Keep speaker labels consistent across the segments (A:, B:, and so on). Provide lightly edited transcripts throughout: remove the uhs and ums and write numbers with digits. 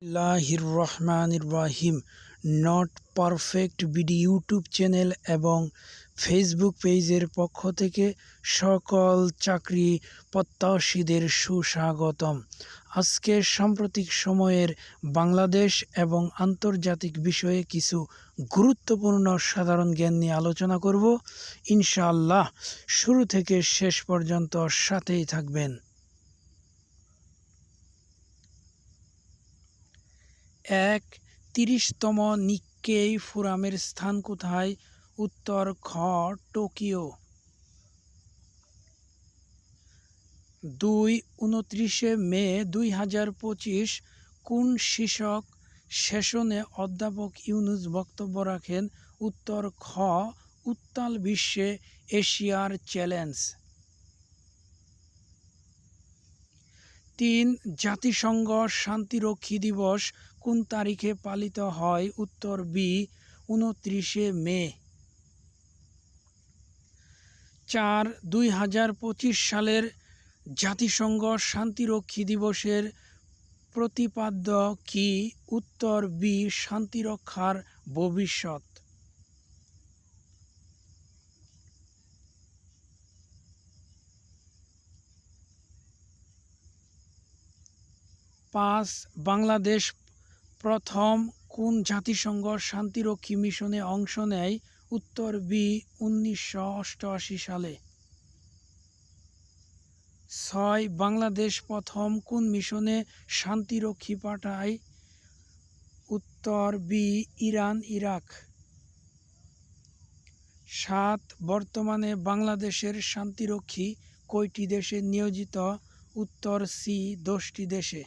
A: বিসমিল্লাহির রহমানির রহিম। Not perfect BD YouTube channel এবং ফেসবুক পেজের পক্ষ থেকে সকল চাকরি প্রত্যাশীদের সুস্বাগতম। আজকে সাম্প্রতিক সময়ের বাংলাদেশ এবং আন্তর্জাতিক বিষয়ে কিছু গুরুত্বপূর্ণ সাধারণ জ্ঞান নিয়ে আলোচনা করব ইনশাআল্লাহ। শুরু থেকে শেষ পর্যন্ত সাথেই থাকবেন। ৩০তম নিক্কেই ফোরামের স্থান কোথায়? উত্তর খ, টোকিও। ২ মে ২০২৫ কোন শীর্ষক সেশনে অধ্যাপক ইউনূস বক্তব্য রাখেন? উত্তর খ, উত্তাল বিশ্বে এশিয়ার চ্যালেঞ্জ। ৩ জাতিসংঘ শান্তিরক্ষী দিবস কোন তারিখে পালিত হয়? উত্তর বি, ২৯ মে। ৪ ২০২৫ সালের জাতিসংঘ শান্তিরক্ষী দিবসের প্রতিপাদ্য কি? উত্তর বি, শান্তিরক্ষার ভবিষ্যৎ। ৫ বাংলাদেশ প্রথম কোন জাতিসংঘ শান্তিরক্ষী মিশনে অংশ নেয়? উত্তর বি, ১৯৮৮ সালে। ৬ বাংলাদেশ প্রথম কোন মিশনে শান্তিরক্ষী পাঠায়? উত্তর বি, ইরান ইরাক। ৭ বর্তমানে বাংলাদেশের শান্তিরক্ষী কয়টি দেশে নিয়োজিত? উত্তর সি, ১০টি দেশে।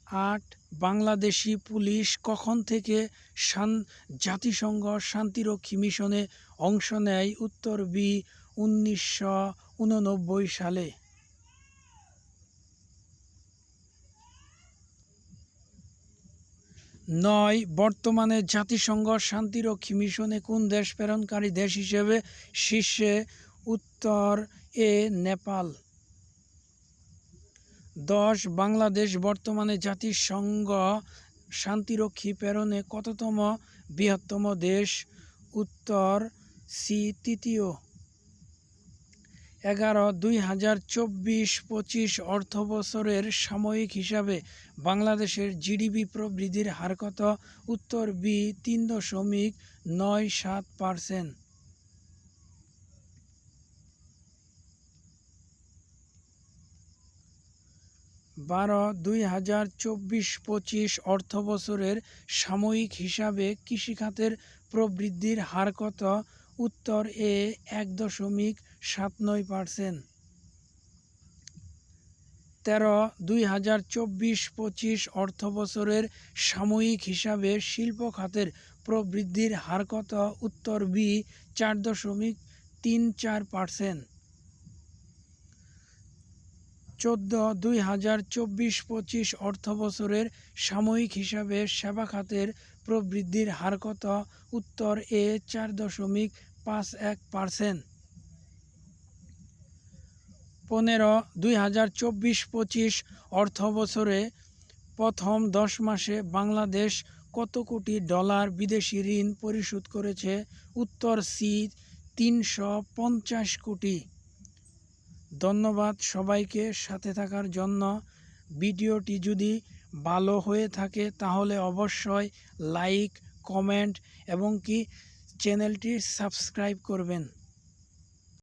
A: ৮ বাংলাদেশি পুলিশ কখন থেকে জাতিসংঘ শান্তিরক্ষী মিশনে অংশ নেয়? উত্তর বি, ১৯৮৯ সালে। ৯ বর্তমানে জাতিসংঘ শান্তিরক্ষী মিশনে কোন দেশ প্রেরণকারী দেশ হিসেবে শীর্ষে? উত্তর এ, নেপাল। ১০ বাংলাদেশ বর্তমানে জাতিসংঘ শান্তিরক্ষী প্রেরণে কততম বৃহত্তম দেশ? উত্তর সি, তৃতীয়। ১১ ২০২৪-২৫ অর্থবছরের সাময়িক হিসাবে বাংলাদেশের জিডিপি প্রবৃদ্ধির হার কত? উত্তর বি, ৩.৯৭%। ১২ ২০২৪-২৫ অর্থবছরের সাময়িক হিসাবে কৃষিখাতের প্রবৃদ্ধির হার কত? উত্তর এ, ১.৯৭%। ১৩ ২০২৪-২৫ অর্থবছরের সাময়িক হিসাবে শিল্প খাতের প্রবৃদ্ধির হার কত? উত্তর বি, ৪.৩৪%। ১৪ ২০২৪-২৫ অর্থবছরের সাময়িক হিসাবে সেবা খাতের প্রবৃদ্ধির হার কত? উত্তর এ, ৪.৫১%। ১৫ ২০২৪-২৫ অর্থবছরে প্রথম ১০ মাসে বাংলাদেশ কত কোটি ডলার বিদেশি ঋণ পরিশোধ করেছে? উত্তর সি, ৩৫০ কোটি। ধন্যবাদ সবাইকে সাথে থাকার জন্য। ভিডিওটি যদি ভালো হয়ে থাকে তাহলে অবশ্যই লাইক, কমেন্ট এবং চ্যানেলটি সাবস্ক্রাইব করবেন।